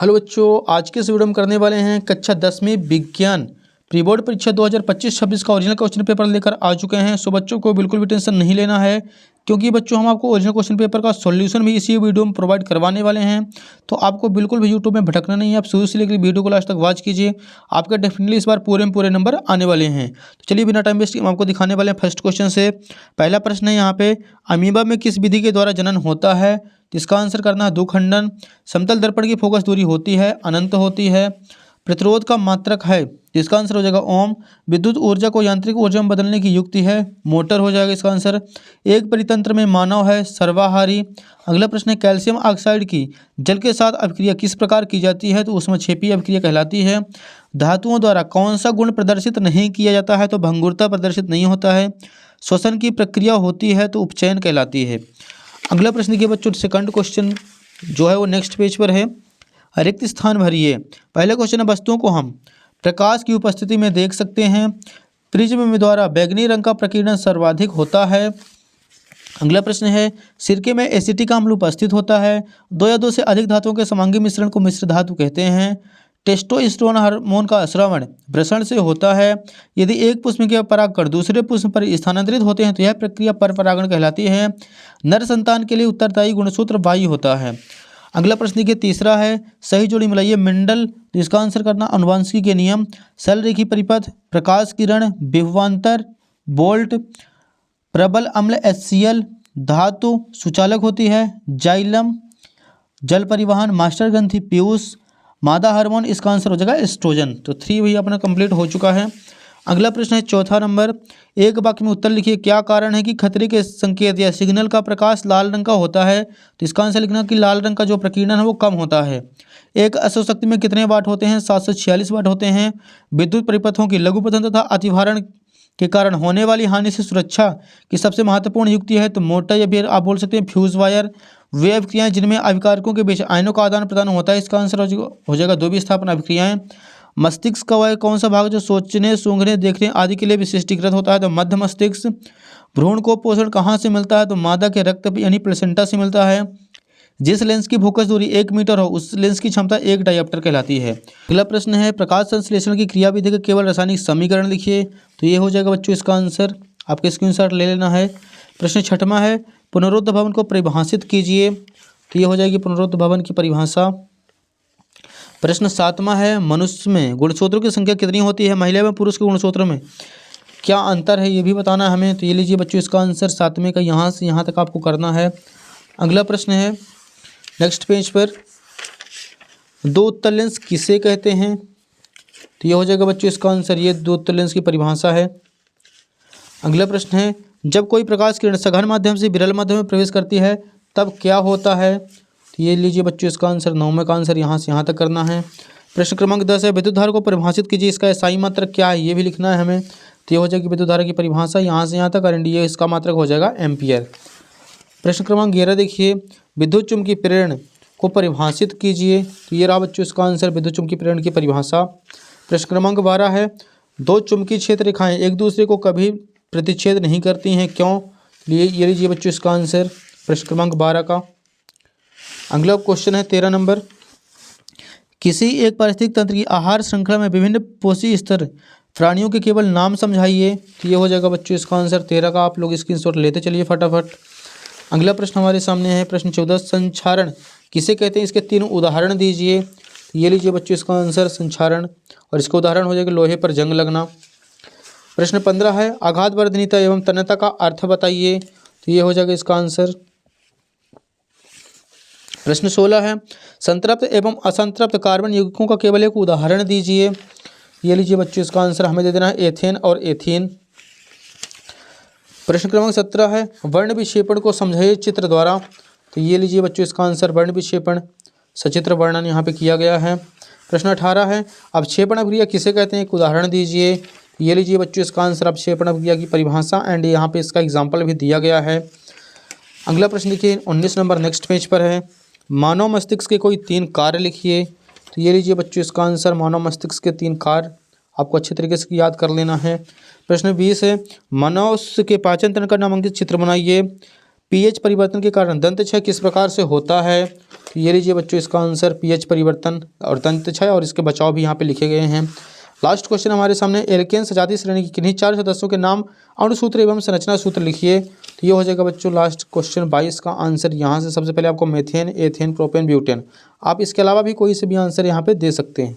Hello बच्चों, आज के इस वीडियो में करने वाले हैं कक्षा 10वीं विज्ञान प्री बोर्ड परीक्षा 2025-26 का ओरिजिनल क्वेश्चन पेपर लेकर आ चुके हैं। सो बच्चों को बिल्कुल भी टेंशन नहीं लेना है, क्योंकि बच्चों हम आपको ओरिजिनल क्वेश्चन पेपर का सॉल्यूशन भी इसी वीडियो में प्रोवाइड करवाने वाले हैं। तो आपको बिल्कुल भी यूट्यूब में भटकना नहीं है, आप शुरू से लेकर वीडियो को लास्ट तक वॉच कीजिए। आपके डेफिनेटली इस बार पूरे में पूरे नंबर आने वाले हैं। तो चलिए बिना टाइम वेस्ट हम आपको दिखाने वाले हैं फर्स्ट क्वेश्चन से। पहला प्रश्न है यहाँ पे, अमीबा में किस विधि के द्वारा जनन होता है? इसका आंसर करना है दुखंडन। समतल दर्पण की फोकस दूरी होती है अनंत होती है। प्रतिरोध का मात्रक है, इसका आंसर हो जाएगा ओम। विद्युत ऊर्जा को यांत्रिक ऊर्जा में बदलने की युक्ति है मोटर हो जाएगा इसका आंसर। एक परितंत्र में मानव है सर्वाहारी। अगला प्रश्न है, कैल्शियम ऑक्साइड की जल के साथ अभिक्रिया किस प्रकार की जाती है? तो उसमें छेपी अभिक्रिया कहलाती है। धातुओं द्वारा कौन सा गुण प्रदर्शित नहीं किया जाता है? तो भंगुरता प्रदर्शित नहीं होता है। श्वसन की प्रक्रिया होती है तो उपचयन कहलाती है। अगला प्रश्न देखिए बच्चों, सेकंड क्वेश्चन जो है वो नेक्स्ट पेज पर है। रिक्त स्थान भरिए। पहले क्वेश्चन है, वस्तुओं को हम प्रकाश की उपस्थिति में देख सकते हैं। प्रिज्म में द्वारा बैगनी रंग का प्रकीर्णन सर्वाधिक होता है। अगला प्रश्न है, सिरके में एसिटिक अम्ल उपस्थित होता है। दो या दो से अधिक धातुओं के समांगी मिश्रण को मिश्र धातु कहते हैं। टेस्टोस्टेरोन हार्मोन का स्रावण वृषण से होता है। यदि एक पुष्प के परागकण दूसरे पुष्प पर स्थानांतरित होते हैं तो यह प्रक्रिया परपरागण कहलाती है। नर संतान के लिए उत्तरदायी गुणसूत्र वायु होता है। अगला प्रश्न देखिए तीसरा है, सही जोड़ी मिलाइए मेंडल। तो इसका आंसर करना अनुवांशिकी के नियम। सरलरेखी परिपथ, प्रकाश किरण, विभवांतर, बोल्ट, प्रबल अम्ल HCl, धातु सुचालक होती है, जाइलम, जल परिवहन, मास्टर ग्रंथि पीयूष, मादा हार्मोन, इसका आंसर हो जाएगा एस्ट्रोजन। तो 3 भी अपना कंप्लीट हो चुका है। अगला प्रश्न है चौथा नंबर, एक वाक्य में उत्तर लिखिए, क्या कारण है कि खतरे के संकेत या सिग्नल का प्रकाश लाल रंग का होता है? तो इसका आंसर लिखना कि लाल रंग का जो प्रकीर्णन है वो कम होता है। एक अश्व शक्ति में कितने वाट होते हैं? 746 वाट होते हैं। विद्युत परिपथों की लघुपतन तथा अतिभारण के कारण होने वाली हानि से सुरक्षा की सबसे महत्वपूर्ण युक्ति है तो मोटर या फिर आप बोल सकते हैं फ्यूज वायर। वे अभिक्रियाएं जिनमें अभिकारकों के बीच आयनों का आदान प्रदान होता है, इसका आंसर हो जाएगा द्विविस्थापन अभिक्रियाएं। मस्तिष्क का वह कौन सा भाग जो सोचने, सूंघने, देखने आदि के लिए विशिष्टीकृत होता है? तो मध्य मस्तिष्क। भ्रूण को पोषण कहाँ से मिलता है? तो मादा के रक्त यानी प्लेसेंटा से मिलता है। जिस लेंस की फोकस दूरी 1 मीटर हो उस लेंस की क्षमता 1 डायोप्टर कहलाती है। अगला प्रश्न है, प्रकाश संश्लेषण की क्रियाविधि का केवल रासायनिक समीकरण लिखिए। तो ये हो जाएगा बच्चों इसका आंसर, आपके स्क्रीनशॉट ले लेना है। प्रश्न छठवां है, पुनरुत्थ भवन को परिभाषित कीजिए। तो ये हो जाएगी पुनरुत्थ भवन की परिभाषा। प्रश्न सातवां है, मनुष्य में गुणसूत्रों की संख्या कितनी होती है? महिला में पुरुष के गुणसूत्रों में क्या अंतर है ये भी बताना है हमें। तो ये लीजिए बच्चों इसका आंसर सातवें का यहाँ से यहाँ तक आपको करना है। अगला प्रश्न है नेक्स्ट पेज पर, दो उत्तल लेंस किसे कहते हैं? तो ये हो जाएगा बच्चों इसका आंसर, ये दो उत्तल लेंस की परिभाषा है। अगला प्रश्न है, जब कोई प्रकाश किरण सघन माध्यम से विरल माध्यम में प्रवेश करती है तब क्या होता है? तो ये लीजिए बच्चों इसका आंसर, 9वें का आंसर यहाँ से यहाँ तक करना है। प्रश्न क्रमांक 10 है, विद्युत धारा को परिभाषित कीजिए, इसका एसआई मात्रक क्या है ये भी लिखना है हमें। तो ये हो जाएगी विद्युत धारा की परिभाषा यहाँ से यहाँ तक, और ये इसका मात्रक हो जाएगा एम्पियर। प्रश्न क्रमांक 11 देखिए, विद्युत चुम्बकीय प्रेरण को परिभाषित कीजिए। तो ये रहा बच्चों इसका आंसर, विद्युत चुम्बकीय प्रेरण की परिभाषा। प्रश्न क्रमांक 12 है, दो चुम्बकीय क्षेत्र रेखाएं एक दूसरे को कभी प्रतिच्छेद नहीं करती हैं, क्यों? ये लीजिए बच्चों इसका आंसर, प्रश्न क्रमांक 12 का। अगला क्वेश्चन है 13 नंबर, किसी एक पारिस्थितिक तंत्र की आहार श्रृंखला में विभिन्न पोषी स्तर प्राणियों के केवल नाम समझाइए। तो ये हो जाएगा बच्चों इसका आंसर 13 का, आप लोग स्क्रीनशॉट लेते चलिए फटाफट। अगला प्रश्न हमारे सामने है प्रश्न 14, संक्षारण किसे कहते हैं? इसके 3 उदाहरण दीजिए। ये लीजिए बच्चों इसका आंसर संक्षारण, और इसका उदाहरण हो जाएगा लोहे पर जंग लगना। प्रश्न 15 है, आघात वर्धनीयता एवं तन्यता का अर्थ बताइए। तो ये हो जाएगा इसका आंसर। प्रश्न 16 है, संतृप्त एवं असंतृप्त कार्बन यौगिकों का केवल एक उदाहरण दीजिए। ये लीजिए बच्चों इसका आंसर हमें दे देना है एथेन और एथीन। प्रश्न क्रमांक 17 है, वर्ण विक्षेपण को समझाइए चित्र द्वारा। तो ये लीजिए बच्चों इसका आंसर, वर्ण विक्षेपण सचित्र वर्णन यहाँ पे किया गया है। प्रश्न 18 है, अवक्षेपण अभिक्रिया किसे कहते हैं? एक उदाहरण दीजिए। ये लीजिए बच्चों इसका आंसर, अवक्षेपण अभिक्रिया की परिभाषा, एंड यहाँ पे इसका एग्जाम्पल भी दिया गया है। अगला प्रश्न देखिए 19 नंबर नेक्स्ट पेज पर है, मानव मस्तिष्क के कोई 3 कार्य लिखिए। तो ये लीजिए बच्चों इसका आंसर, मानव मस्तिष्क के 3 कार्य आपको अच्छे तरीके से याद कर लेना है। प्रश्न 20 है, मनुष्य के पाचन तंत्र का नामांकित चित्र बनाइए। पीएच परिवर्तन के कारण दंत क्षय किस प्रकार से होता है? तो ये लीजिए बच्चों इसका आंसर पीएच परिवर्तन और दंत क्षय, और इसके बचाव भी यहाँ पे लिखे गए हैं। लास्ट क्वेश्चन हमारे सामने, एल्केन सजातीय श्रेणी की किन्हीं 4 सदस्यों के नाम, अणुसूत्र एवं संरचना सूत्र लिखिए। तो ये हो जाएगा बच्चों लास्ट क्वेश्चन 22 का आंसर। यहाँ से सबसे पहले आपको मेथेन, एथेन, प्रोपेन, ब्यूटेन, आप इसके अलावा भी कोई से भी आंसर यहाँ पे दे सकते हैं।